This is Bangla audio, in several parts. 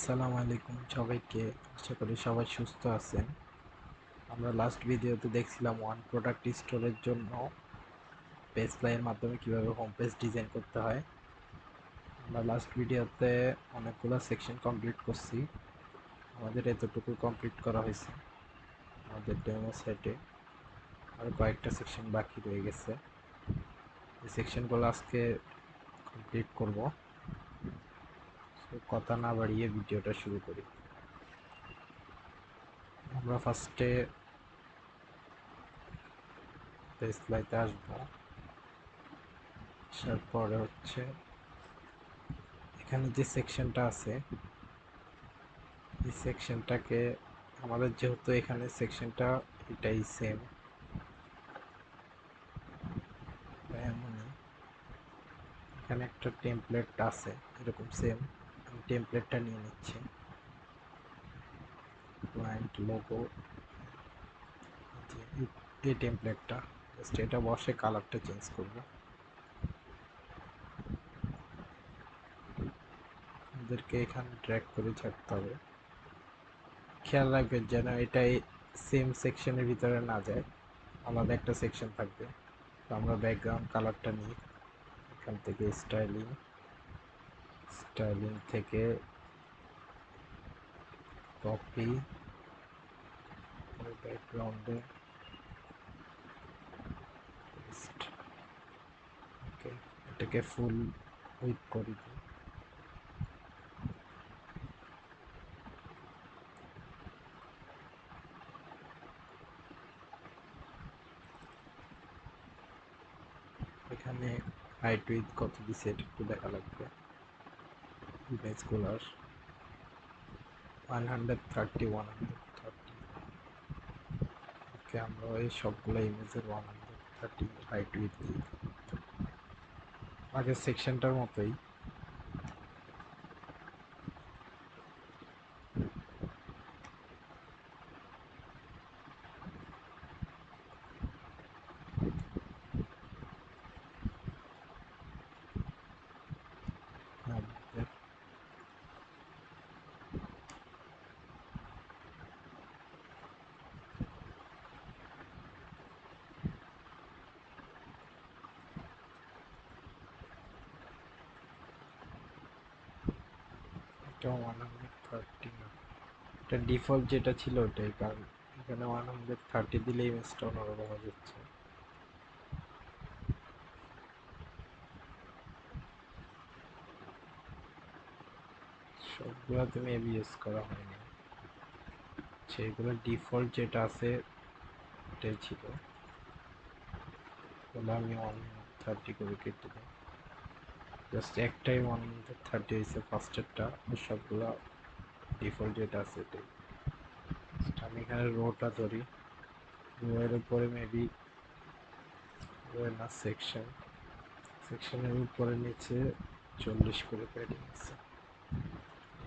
আসসালামু আলাইকুম সবাইকে। আশা করি সবাই সুস্থ আছেন। আমরা লাস্ট ভিডিওতে দেখছিলাম ওয়ান প্রোডাক্ট স্টোরের জন্য পেজফ্লাই এর মাধ্যমে কিভাবে হোম পেজ ডিজাইন করতে হয়। আমরা লাস্ট ভিডিওতে অনেকগুলো সেকশন কমপ্লিট করছি। আমাদের এতটুকু কমপ্লিট করা হয়েছে আমাদের ডেমো সাইটে। আর কয়েকটা সেকশন বাকি রয়ে গেছে। এই সেকশনগুলো আজকে কমপ্লিট করব। কথা না বাড়িয়ে ভিডিওটা শুরু করি। আমরা ফার্স্টে পেজফ্লাইতে আসবো। আসার পরে হচ্ছে এখানে যে সেকশনটা আছে এই সেকশনটাকে আমাদের যেহেতু এখানে সেকশনটা এটাই সেম এমনই এখানে একটা টেমপ্লেট আছে এরকম সেম। আমি টেমপ্লেটটা নিয়ে নিচ্ছি। ক্লায়েন্ট লোগো, এই টেমপ্লেটটা জাস্ট এটা বসে কালারটা চেঞ্জ করব। আমাদেরকে এখানে ড্র্যাগ করে ছাড়তে হবে। খেয়াল রাখবেন যেন এটাই সেম সেকশনের ভিতরে না যায়, আলাদা একটা সেকশন থাকবে। তো আমরা ব্যাকগ্রাউন্ড কালারটা নিই এখান থেকে স্টাইলিং থেকে কপি ব্যাকগ্রাউন্ডে পেস্ট। ওকে, এটাকে ফুল উইথ করে দিই। এখানে হাইট উইথ কত দিছে এটা একটু দেখা লাগবে। ইমেজগুলোর 130 ওকে, আমরা এই সবগুলো ইমেজের 130 হাইট উইথ দিই আগের সেকশনটার মতোই। আমাদের এটা 130 না, এটা ডিফল্ট যেটা ছিল ওটাই, কারণ এখানে 130 দিলে ইমেজটা অন্যরকম হয়ে যাচ্ছে। সবগুলোতে মেবি ইউজ করা হয়নি, সেগুলো ডিফল্ট যেটা আছে এটাই ছিল। বলে আমি 130 করে কেটে দিই। জাস্ট একটাই 130 হয়েছে ফার্স্টেরটা, সবগুলো ডিফল্ট যেটা আছে এটাই। আমি এখানে রোটা ধরি, রো এর উপরে মেবি রো না সেকশন, সেকশনের উপরে নিচে 40 করে প্যাডিং আছে।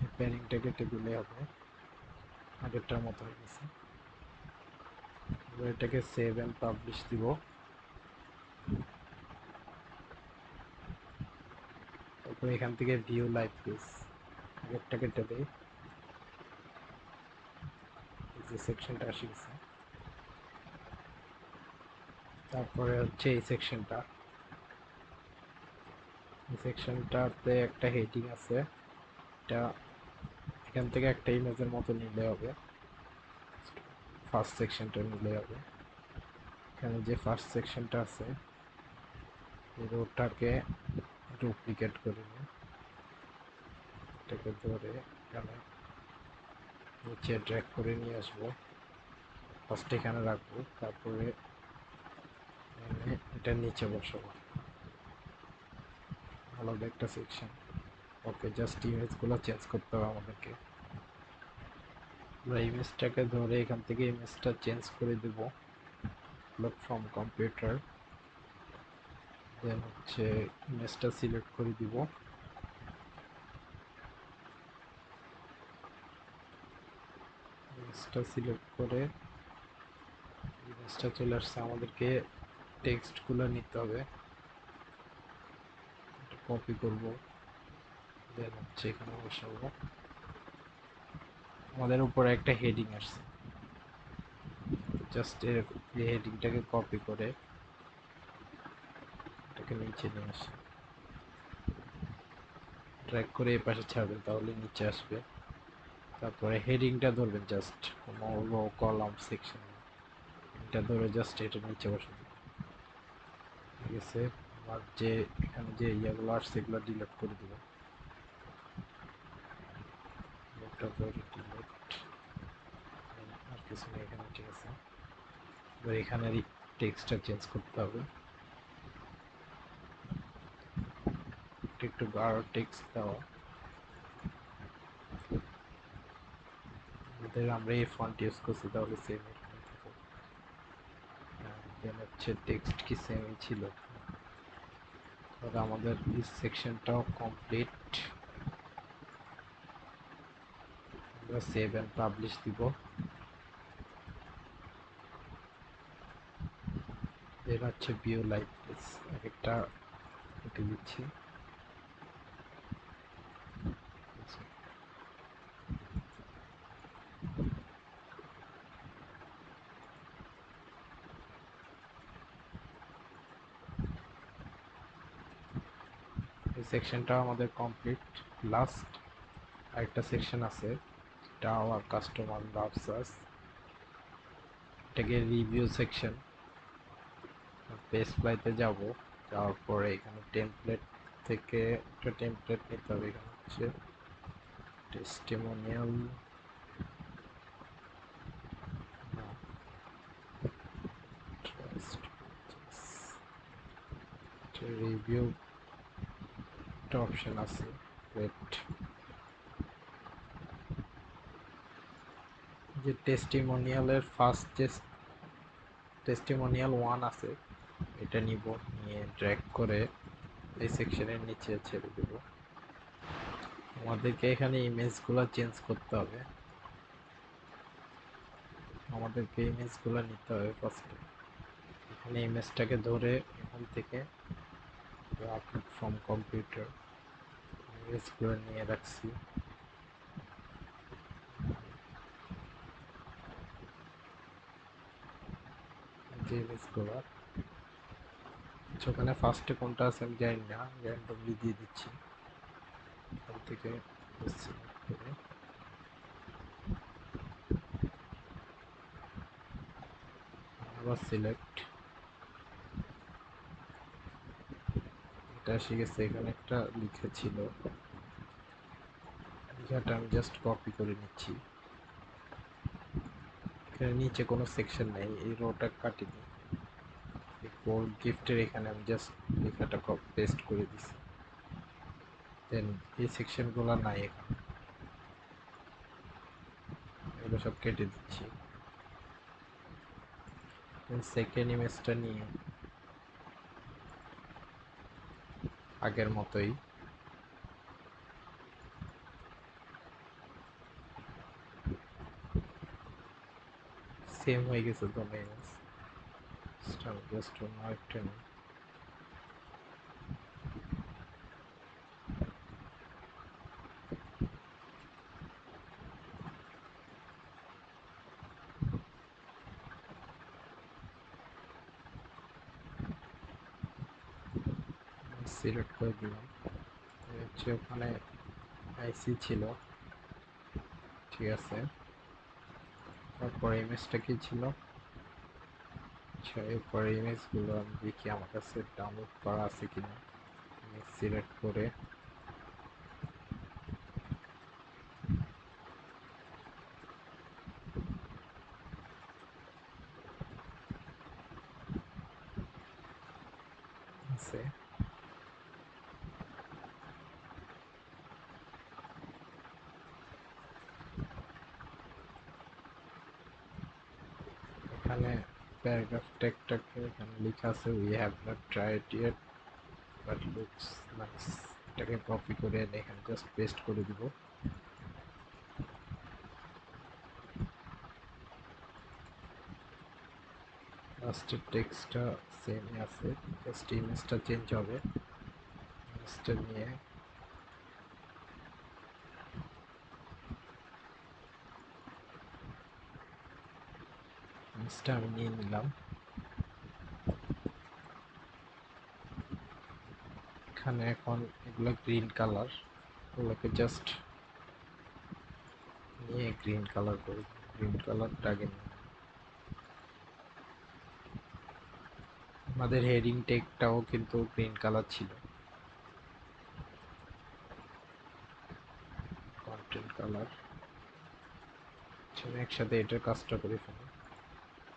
এই প্যাডিংটা কেটে দিলে হবে, আগেরটার মতো হয়ে গেছে। এটাকে সেভ অ্যান্ড পাবলিশ দিব। তারপর এখান থেকে ভিউ লাইভ পেজ আগেরটা কেটে দেই। যে সেকশনটা আসে গেছে, তারপরে হচ্ছে এই সেকশনটা, এই সেকশনটাতে একটা হেডিং আছে, এটা এখান থেকে একটা ইমেজের মতো নিলে হবে। ফার্স্ট সেকশনটা নিলে হবে। এখানে যে ফার্স্ট সেকশনটা আছে এই রোডটাকে ডুপ্লিকেট করে নিই, এটাকে ধরে এখানে নিচে ড্র্যাগ করে নিয়ে আসবো, ফার্স্ট এখানে রাখবো, তারপরে এটা নিচে বসাবো আলাদা একটা সেকশন। ওকে, জাস্ট ইমেজগুলো চেঞ্জ করতে হবে আমাদেরকে। আমরা ইমেজটাকে ধরে এখান থেকে ইমেজটা চেঞ্জ করে দেব, লোড ফ্রম কম্পিউটার, দেন হচ্ছে ইমেজটা সিলেক্ট করে দিব। ইমেজটা সিলেক্ট করে ইমেজটা চলে আসছে, আমাদেরকে টেক্সটগুলো নিতে হবে, কপি করব, দেন হচ্ছে এখানে বসাবো। আমাদের উপরে একটা হেডিং আসছে, জাস্ট এই হেডিংটাকে কপি করে এটাকে নিচে নিয়ে আসে, ড্র্যাগ করে এই পাশে ছাড়বেন, তাহলে নিচে আসবে। তারপরে হেডিংটা ধরবেন, জাস্ট কোনো রো কলাম সেকশন এটা ধরে জাস্ট এটা নিচে বসে দিন। ঠিক আছে, আর যে এখানে যে ইয়েগুলো আসছে এগুলো ডিলিট করে দেবো, এটা ধরে ডিলিট, আর কিছু নেই এখানে। ঠিক আছে, এবার এখানের টেক্সটটা চেঞ্জ করতে হবে, একটু গাঢ় টেক্সট দেওয়া। আমরা এই ফন্ট ইউজ করছি, তাহলে সেম এরকম থাকবে। দেন হচ্ছে টেক্সট কি সেমই ছিল, তাহলে আমাদের এই সেকশনটাও কমপ্লিট। আমরা সেভ এন্ড পাবলিশ দিব। দেন হচ্ছে ভিউ লাইক দিস, একটা ওকে দিচ্ছি। এই সেকশনটা আমাদের কমপ্লিট। লাস্ট আরেকটা সেকশন আছে, এটা আমার কাস্টমার লাভস আস, এটাকে রিভিউ সেকশন। পেজফ্লাইতে যাব, যাওয়ার পরে এখানে টেমপ্লেট থেকে একটা টেমপ্লেট নিতে হবে। এখানে হচ্ছে টেস্টিমোনিয়াল, রিভিউ একটা অপশন আছে, ওয়েট, যে টেস্টিমোনিয়ালের ফার্স্ট যে টেস্টিমোনিয়াল 1 আছে এটা নিব, নিয়ে ড্র্যাগ করে এই সেকশনের নিচে ছেড়ে দেব। আমাদেরকে এখানে ইমেজগুলো চেঞ্জ করতে হবে, আমাদেরকে ইমেজগুলো নিতে হবে ফার্স্টে। এখানে ইমেজটাকে ধরে এখান থেকে আপলোড ফ্রম কম্পিউটার ইমেজগুলো নিয়ে রাখছি। যে ইমেজগুলো ওখানে ফার্স্টে কোনটা আছে আমি জানি না, র্যান্ডমলি দিয়ে দিচ্ছি। এখান থেকে সিলেক্ট করে আবার সিলেক্ট, এটা এসে গেছে। এখানে একটা লিখা ছিল, লেখাটা আমি জাস্ট কপি করে নিচ্ছি। এখানে নিচে কোনো সেকশন নেই, এই রোটা কাটি দিই। গোল্ড গিফটের এখানে আমি জাস্ট লেখাটা পেস্ট করে দিছি। দেন এই সেকশনগুলো নাই এখানে, এগুলো সব কেটে দিচ্ছি। সেকেন্ড ইমেজটা নিয়ে আগের মতোই সেম হয়ে গেছে দোনো ইমেজ, জাস্ট অন্য একটা নিই। সিলেক্ট করে দিলাম। হচ্ছে ওখানে আইসি ছিল, ঠিক আছে। তারপরে ইমেজটা কি ছিল, আচ্ছা এরপরে ইমেজগুলো আমি দেখি আমার কাছে ডাউনলোড করা আছে কিনা। ইমেজ সিলেক্ট করে আছে, এখানে প্যারাগ্রাফ টেক্সটটাকে এখানে লেখা আছে we have not tried yet but looks nice, এটাকে কপি করে এখানে জাস্ট পেস্ট করে দিব। লাস্টের টেক্সটটা সেমই আছে, জাস্ট ইমেজটা চেঞ্জ হবে। ইমেজটা নিয়ে পেজটা আমি নিয়ে নিলাম। এখানে এখন এগুলো গ্রিন কালার, এগুলোকে জাস্ট নিয়ে গ্রিন কালার করি। গ্রিন কালারটা আগে নিই। আমাদের হেডিং টেকটাও কিন্তু গ্রিন কালার ছিল। কন্টেন্ট কালার একসাথে এটার কাজটা করে ফেলি।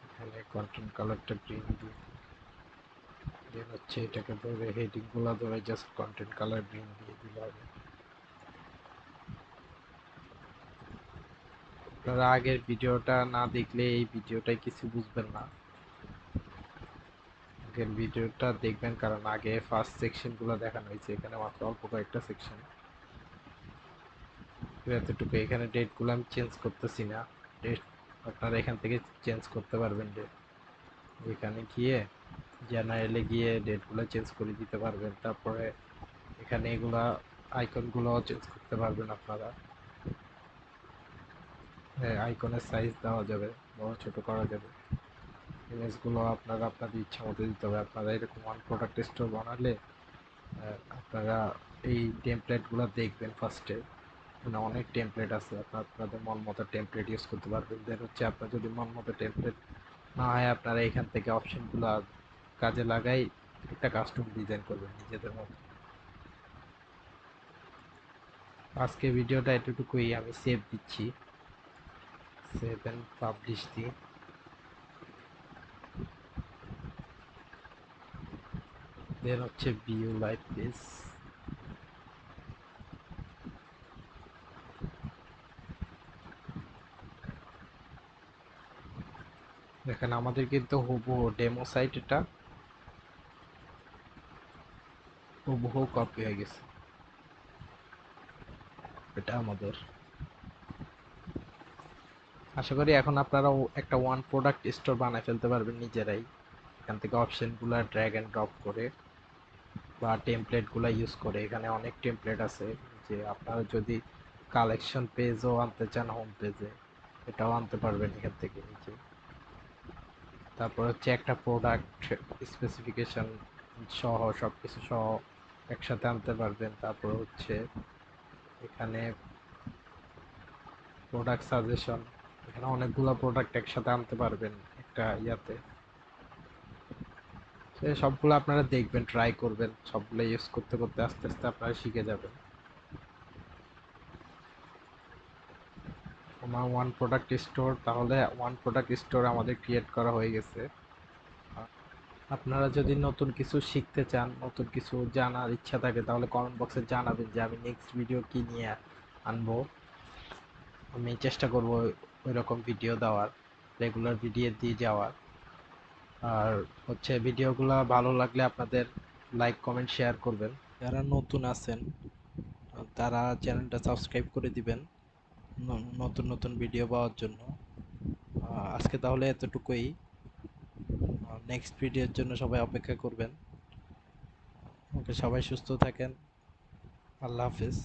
এখানে কন্টেন্ট কালারটা গ্রিন দিয়ে দেন হচ্ছে এটাকে ধরে হেডিং গুলা ধরে জাস্ট কন্টেন্ট কালার গ্রিন দিয়ে দিলে হবে। আপনারা আগের ভিডিওটা না দেখলে এই ভিডিওটাই কিছু বুঝবেন না। আগের ভিডিওটা দেখবেন, কারণ আগে ফার্স্ট সেকশন গুলো দেখানো হয়েছে, এখানে মাত্র অল্প কয়েকটা সেকশন। এতটুকু। এখানে ডেট গুলো আমি চেঞ্জ করতেছি না। ডেট আপনারা এখান থেকে চেঞ্জ করতে পারবেন। ডেট এখানে গিয়ে জেনারেলে গিয়ে ডেট গুলো চেঞ্জ করে দিতে পারবেন। তারপরে এখানে এগুলা আইকন গুলো চেঞ্জ করতে পারবেন আপনারা। হ্যাঁ, আইকনের সাইজ দেওয়া যাবে, বড় ছোট করা যাবে। ইমেজ গুলো আপনারা আপনাদের ইচ্ছা মতো দিতে হবে। আপনারা এরকম ওয়ান প্রোডাক্ট স্টোর বানালে আপনারা এই টেমপ্লেট গুলো দেখবেন ফার্স্টে। মানে অনেক টেমপ্লেট আছে, আপনাদের মন মতো টেমপ্লেট ইউজ করতে পারবেন। দেন হচ্ছে আপনার যদি মন মতো টেমপ্লেট না হয়, আপনারা এখান থেকে অপশনগুলো কাজে লাগাই একটা কাস্টম ডিজাইন করবেন নিজেদের মতো। আজকে ভিডিওটা এতটুকুই। আমি সেভ দিচ্ছি, সেভ এন্ড পাবলিশ দিই। দেন হচ্ছে ভিউ লাইভ পেজ। দেখেন আমাদের কিন্তু হুবহু ডেমো সাইট, এটা হুবহু কপি হয়ে গেছে। এটা আমাদের। আশা করি এখন আপনারা একটা ওয়ান প্রোডাক্ট স্টোর বানায় ফেলতে পারবেন নিজেরাই। এখান থেকে অপশনগুলো ড্র্যাগ এন্ড ড্রপ করে বা টেমপ্লেটগুলো ইউজ করে। এখানে অনেক টেমপ্লেট আছে, যে আপনারা যদি কালেকশন পেজও আনতে চান হোম পেজে, এটাও আনতে পারবেন এখান থেকে নিচে। তারপর হচ্ছে একটা প্রোডাক্ট স্পেসিফিকেশন সহ সবকিছু সহ একসাথে আনতে পারবেন। তারপর হচ্ছে এখানে প্রোডাক্ট সাজেশন, এখানে অনেকগুলো প্রোডাক্ট একসাথে আনতে পারবেন একটা ইয়াতে। সবগুলো আপনারা দেখবেন, ট্রাই করবেন, সবগুলো ইউজ করতে করতে আস্তে আস্তে আপনারা শিখে যাবেন। আমার ওয়ান প্রোডাক্ট স্টোর, তাহলে ওয়ান প্রোডাক্ট স্টোর আমাদের ক্রিয়েট করা হয়ে গেছে। আপনারা যদি নতুন কিছু শিখতে চান, নতুন কিছু জানার ইচ্ছা থাকে, তাহলে কমেন্ট বক্সে জানাবেন যে আমি নেক্সট ভিডিও কি নিয়ে আনবো। আমি চেষ্টা করব ওই রকম ভিডিও দেওয়ার, রেগুলার ভিডিও দিয়ে যাওয়ার। আর হচ্ছে ভিডিওগুলো ভালো লাগলে আপনাদের লাইক কমেন্ট শেয়ার করবেন। যারা নতুন আছেন তারা চ্যানেলটা সাবস্ক্রাইব করে দিবেন নতুন নতুন ভিডিও পাওয়ার জন্য। আজকে তাহলে এতটুকুই। নেক্সট ভিডিওর জন্য সবাই অপেক্ষা করবেন। ওকে, সবাই সুস্থ থাকেন। আল্লাহ হাফেজ।